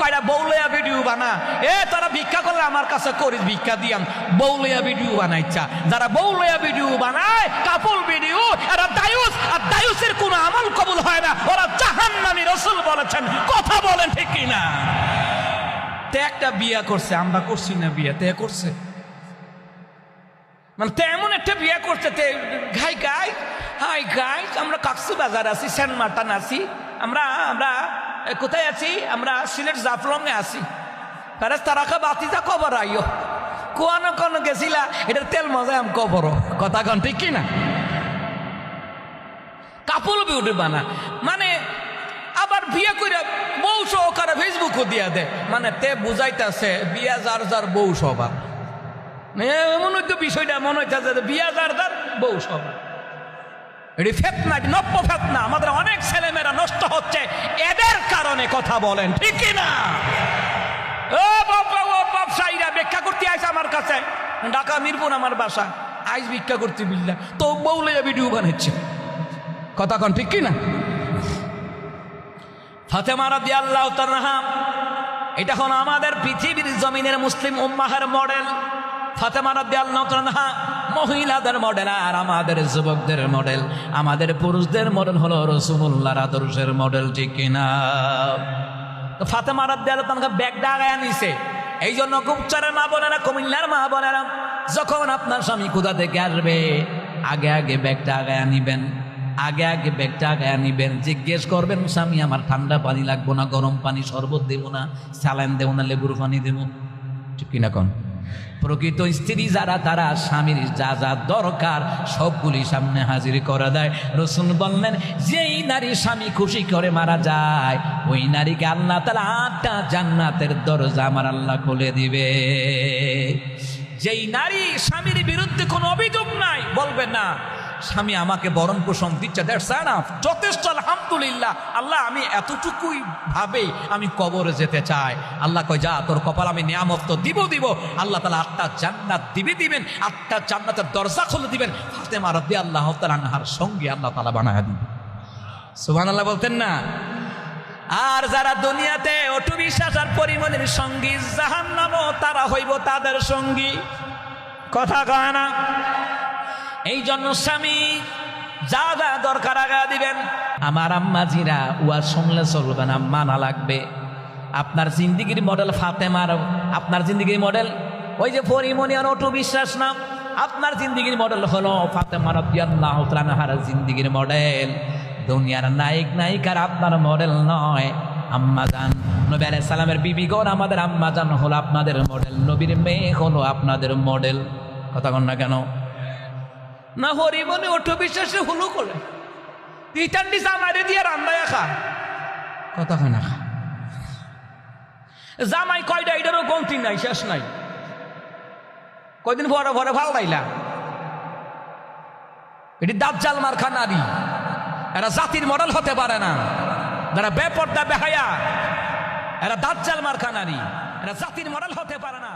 কয়টা বউলয়া ভিডিও বানা, তারা ভিক্ষা করলে আমার কাছে করিস, ভিক্ষা দিয়াম। বউলয়া ভিডিও বানাইছা, যারা বউলয়া ভিডিও বানায়, কাপল ভিডিও, এরা দায়ুস, আর দায়ুসের কোনো আমল কবুল হয় না, ওরা জাহান্নামী। রাসূল বলেছেন, কথা বলেন ঠিক কিনা? তে একটা বিয়া করছে, আমরা করছি না বিয়া, তে করছে, মানে তেমন একটা বিয়া করছে, তে ঘাই গাই হাই গাই, আমরা কক্সবাজার আছি, সেন্ট মার্টিন আছি, আমরা কোথায় আছি, আমরা সিলেট জাফলংয়ে আছি। তারাকা বাতিজা কবর আইও, কোন গেছিলা, এটার তেল মজা আম কবর, কথা কন ঠিক কিনা? কাপল বিউটি বানা, মানে আবার বিয়ে করে বউ সহকারে ফেসবুকও দিয়া দে, মানে তে বুঝাইতেছে বিয়া যার যার বউ সবার। এমন হইতো বিষয়টা মনে হইতেছে বিয়া যার যার বউ সবার। এটি ফেতনা, নব্য ফেতনা। আমাদের অনেক ছেলেমেয়েরা নষ্ট হচ্ছে এদের কারণে, কথা বলেন ঠিক কিনা? ও ব্যবসায়ীরা ভিক্ষা করতে আইসে আমার কাছে, ঢাকা মিরপুর আমার বাসা, আইস ভিক্ষা করতে বিল্লা, তো বউলে ভিডিও বানাচ্ছে, কথা কন ঠিক কিনা? ফাতেমা রাদিয়াল্লাহু তাআলা, এটা হলো আমাদের পৃথিবীর জমিনের মুসলিম উম্মাহের মডেল। ফাতেমা রাদিয়াল্লাহু তাআলা মহিলাদের মডেল, আর আমাদের যুবকদের মডেল, আমাদের পুরুষদের মডেল হলো রাসূলুল্লাহর আদর্শের মডেল, ঠিক কিনা? তো ফাতেমা রাদিয়াল্লাহু তাআলা ব্যাগটা আগায় নিছে, এই জন্য গুপচারের মা বোনেরা, কুমিল্লার মা বোনেরা, যখন আপনার স্বামী কোথা থেকে আসবে, আগে আগে ব্যাগটা আগায় নিবেন, আগে আগে ব্যাগটা আগায় নিবেন। জিজ্ঞেস করবেন, স্বামী আমার ঠান্ডা পানি লাগবো না, গরম পানি, শরবত দেবো না, স্যালাইন দেবো না, লেবুর পানি দেবো, ঠিক কিনা কোন? প্রকৃত স্ত্রী যারা, তারা স্বামীর যা যা দরকার সবগুলি সামনে হাজির করা দেয়। রাসূল বললেন, যেই নারী স্বামী খুশি করে মারা যায়, ওই নারীকে আল্লাহ তাআলা 8টা জান্নাতের দরজা আমার আল্লাহ খুলে দিবে। যেই নারী স্বামীর বিরুদ্ধে কোনো অভিযোগ নাই, বলবে না স্বামী আমাকে বরণ পোষণ দিচ্ছে, দ্যাটস এনাফ, যথেষ্ট, আলহামদুলিল্লাহ, আল্লাহ আমি এতটুকুই ভাবে আমি কবরে যেতে চাই। আল্লাহ কয়, যা তোর কপাল আমি নিয়ামত তো দিব। আল্লাহ তাআলা 8টা জান্নাত দিবেন, 8টা জান্নাতের দরজা খুলে দিবেন। ফাতেমা রাদিয়াল্লাহু তাআলা আনহার সঙ্গে আল্লাহ তাআলা বানায়া দিবেন। সুবহানাল্লাহ বলতেন না? আর যারা দুনিয়াতে অটু বিশ্বাস আর পরিমণের সঙ্গী, জাহান্নামও তারা হইব তাদের সঙ্গী, কথা কয় না? এই জন্য স্বামী যা যা দরকার আগা দিবেন। আমার আম্মাজিরা, উয়া শুনলে চলবে না, মানা লাগবে। আপনার জিন্দিগির মডেল ফাতেমার, আপনার জিন্দিগির মডেল ওই যে পরিমণি আর অটু বিশ্বাস না, আপনার জিন্দিগির মডেল হলো ফাতেমা রাদিয়াল্লাহু তাআলা আনহার জিন্দিগির মডেল। দুনিয়ার নায়ক নায়িকার আপনার মডেল নয়। আম্মাজান, নবী আলাইহিস সালামের বিবিগণ আমাদের আম্মাজান হলো আপনাদের মডেল, নবীর মেয়ে হলো আপনাদের মডেল, কথা কন না কেন? না হরিমনে অটু বিশ্বাসে হুলু করে ইটান্ডি জামাইরে দিয়ে রান্নায় খা, কথা কয় না? জামাই কয়টা, এটারও গন্তি নাই, শেষ নাই। কয়দিন ভরে ভরে ভাল লাইলা, এটি দাজ্জাল মার্কা নারী, এরা জাতির মডেল হতে পারে না। যারা বেপর্দা বেহায়া, এরা দাজ্জাল মার্কা নারী, এরা জাতির মডেল হতে পারে না।